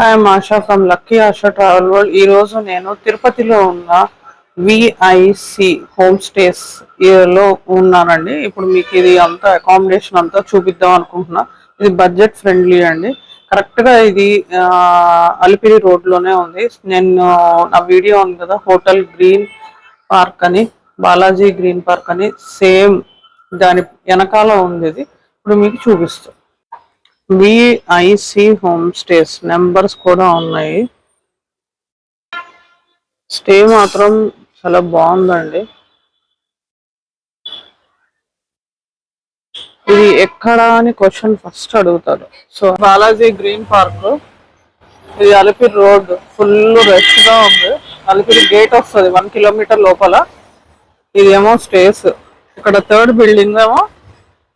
I'm ASHA from lucky ASHA travel world. ఈ రోజు నేను తిరుపతిలో ఉన్న విఐసి హోమ్ స్టేస్ లో ఉన్నానండి. ఇప్పుడు మీకు ఇది అంతా అకామిడేషన్ అంతా చూపిద్దాం అనుకుంటున్నా. ఇది బడ్జెట్ ఫ్రెండ్లీ అండి. కరెక్ట్ గా ఇది అలిపిరి రోడ్ లోనే ఉంది. నేను నా వీడియో ఉంది కదా, హోటల్ గ్రీన్ పార్క్ అని, బాలాజీ గ్రీన్ పార్క్ అని, సేమ్ దాని వెనకాల ఉంది. ఇది ఇప్పుడు మీకు చూపిస్తాం. విఐసి హోమ్ స్టేస్ నెంబర్స్ కూడా ఉన్నాయి. స్టే మాత్రం చాలా బాగుందండి. ఇది ఎక్కడా అని క్వశ్చన్ ఫస్ట్ అడుగుతారు. సో బాలాజీ గ్రీన్ పార్క్, ఇది అలిపిరి రోడ్, ఫుల్ రష్ గా ఉంది. అలిపిరి గేట్ వస్తుంది 1 కిలోమీటర్ లోపల. ఇదేమో స్టేస్. ఇక్కడ థర్డ్ బిల్డింగ్ ఏమో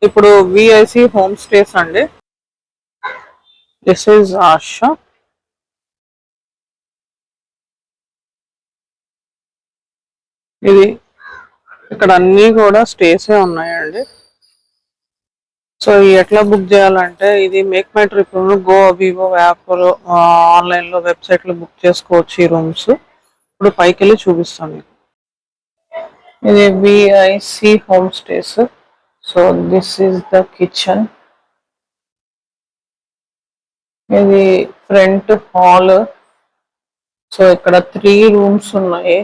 ఇప్పుడు విఐసి హోమ్ స్టేస్ అండి. This is ASHA. ఇది ఇక్కడ అన్ని కూడా స్టేసే ఉన్నాయండి. సో ఎట్లా బుక్ చేయాలంటే, ఇది MakeMyTrip, Goibibo app online లో వెబ్సైట్ లో బుక్ చేసుకోవచ్చు ఈ రూమ్స్. ఇప్పుడు పైకి వెళ్ళి చూపిస్తాను మీకు. ఇది VIC home stays. So this is the kitchen. ఇది ఫ్రంట్ హాల్. సో ఇక్కడ 3 రూమ్స్ ఉన్నాయి.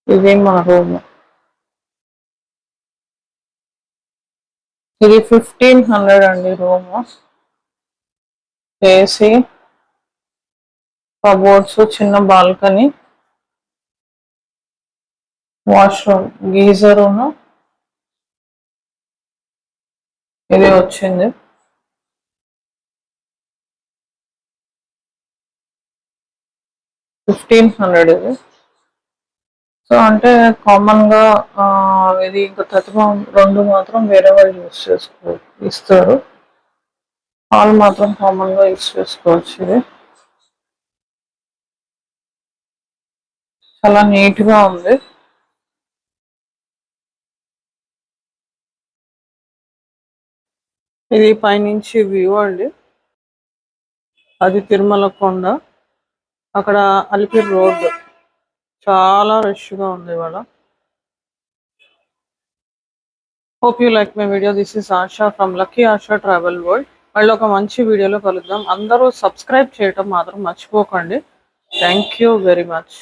ఇది మా రూమ్. ఇది 1500 అండి రూమ్. ఏసీ, కబోర్డ్స్, చిన్న బాల్కనీ, వాష్రూమ్, గీజర్, ఇది వచ్చింది. $1500 ఇది. సో అంటే కామన్ గా ఇది ఇంకా ప్రతిభ 2 మాత్రం వేరే వాళ్ళు యూస్ ఇస్తారు. హాల్ మాత్రం కామన్ గా యూస్ చేసుకోవచ్చు. ఇది చాలా నీట్ గా ఉంది. ఇది పైనుంచి వ్యూ అండి. అది తిరుమల కొండ, అక్కడ అలిపిరి రోడ్. చాలా రష్ గా ఉంది ఇవాళ. Hope you like my video. This is ASHA from lucky ASHA travel world. మళ్ళీ ఒక మంచి వీడియోలో కలుద్దాం. అందరూ సబ్స్క్రైబ్ చేయటం మాత్రం మర్చిపోకండి. Thank you very much.